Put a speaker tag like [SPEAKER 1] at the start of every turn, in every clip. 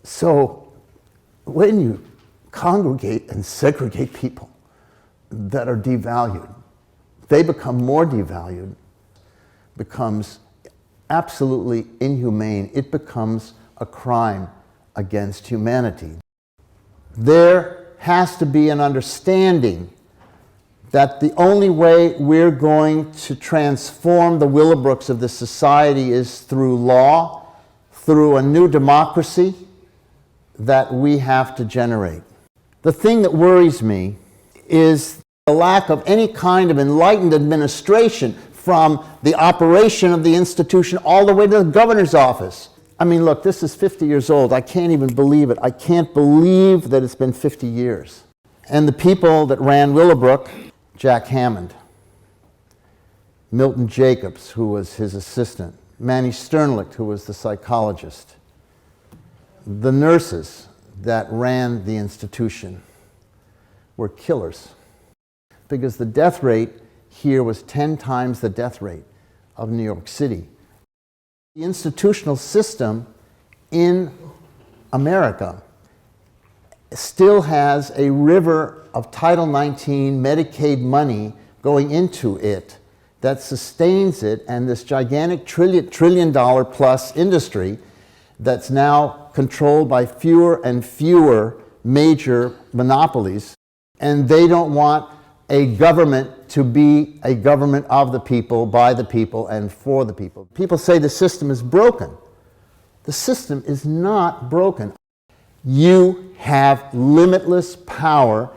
[SPEAKER 1] So when you congregate and segregate people that are devalued, they become more devalued, becomes absolutely inhumane. It becomes a crime against humanity. There has to be an understanding that the only way we're going to transform the Willowbrooks of this society is through law, through a new democracy that we have to generate. The thing that worries me is the lack of any kind of enlightened administration from the operation of the institution all the way to the governor's office. I mean, look, this is 50 years old. I can't even believe it. I can't believe that it's been 50 years. And the people that ran Willowbrook, Jack Hammond, Milton Jacobs, who was his assistant, Manny Sternlicht, who was the psychologist, the nurses that ran the institution were killers, because the death rate here was 10 times the death rate of New York City. The institutional system in America still has a river of Title XIX Medicaid money going into it that sustains it, and this gigantic trillion dollar plus industry that's now controlled by fewer and fewer major monopolies. And they don't want a government to be a government of the people, by the people, and for the people. People say the system is broken. The system is not broken. You have limitless power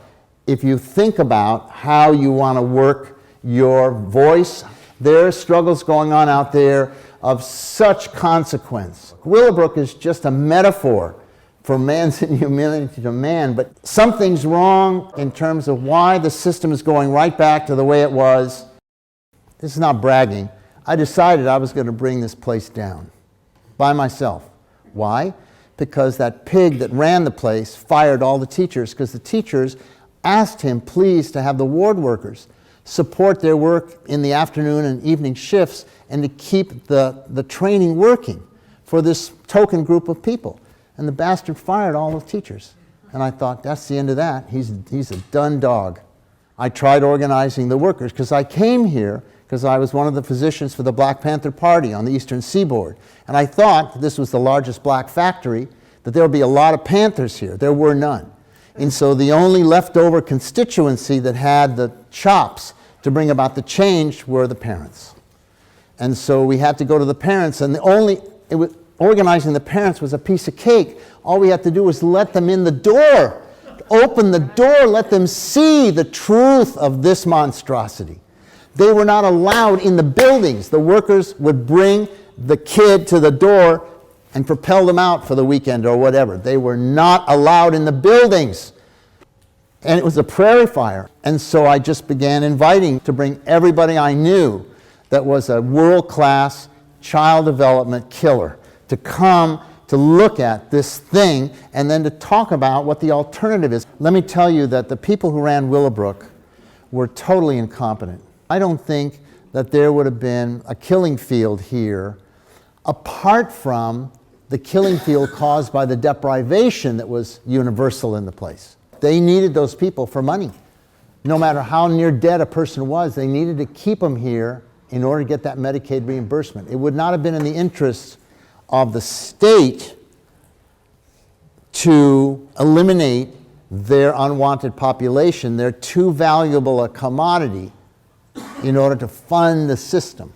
[SPEAKER 1] if you think about how you want to work your voice. There are struggles going on out there of such consequence. Willowbrook is just a metaphor for man's inhumanity to man, but something's wrong in terms of why the system is going right back to the way it was. This is not bragging. I decided I was going to bring this place down by myself. Why? Because that pig that ran the place fired all the teachers, because the teachers asked him please to have the ward workers support their work in the afternoon and evening shifts and to keep the training working for this token group of people. And the bastard fired all the teachers. And I thought, that's the end of that. He's a done dog. I tried organizing the workers, because I came here because I was one of the physicians for the Black Panther Party on the Eastern Seaboard. And I thought this was the largest black factory, that there would be a lot of Panthers here. There were none. And so the only leftover constituency that had the chops to bring about the change were the parents. And so we had to go to the parents, and organizing the parents was a piece of cake. All we had to do was let them in the door, open the door, let them see the truth of this monstrosity. They were not allowed in the buildings. The workers would bring the kid to the door and propel them out for the weekend or whatever. They were not allowed in the buildings. And it was a prairie fire. And so I just began inviting to bring everybody I knew that was a world-class child development killer to come to look at this thing and then to talk about what the alternative is. Let me tell you that the people who ran Willowbrook were totally incompetent. I don't think that there would have been a killing field here apart from the killing field caused by the deprivation that was universal in the place. They needed those people for money. No matter how near dead a person was, they needed to keep them here in order to get that Medicaid reimbursement. It would not have been in the interests of the state to eliminate their unwanted population. They're too valuable a commodity in order to fund the system.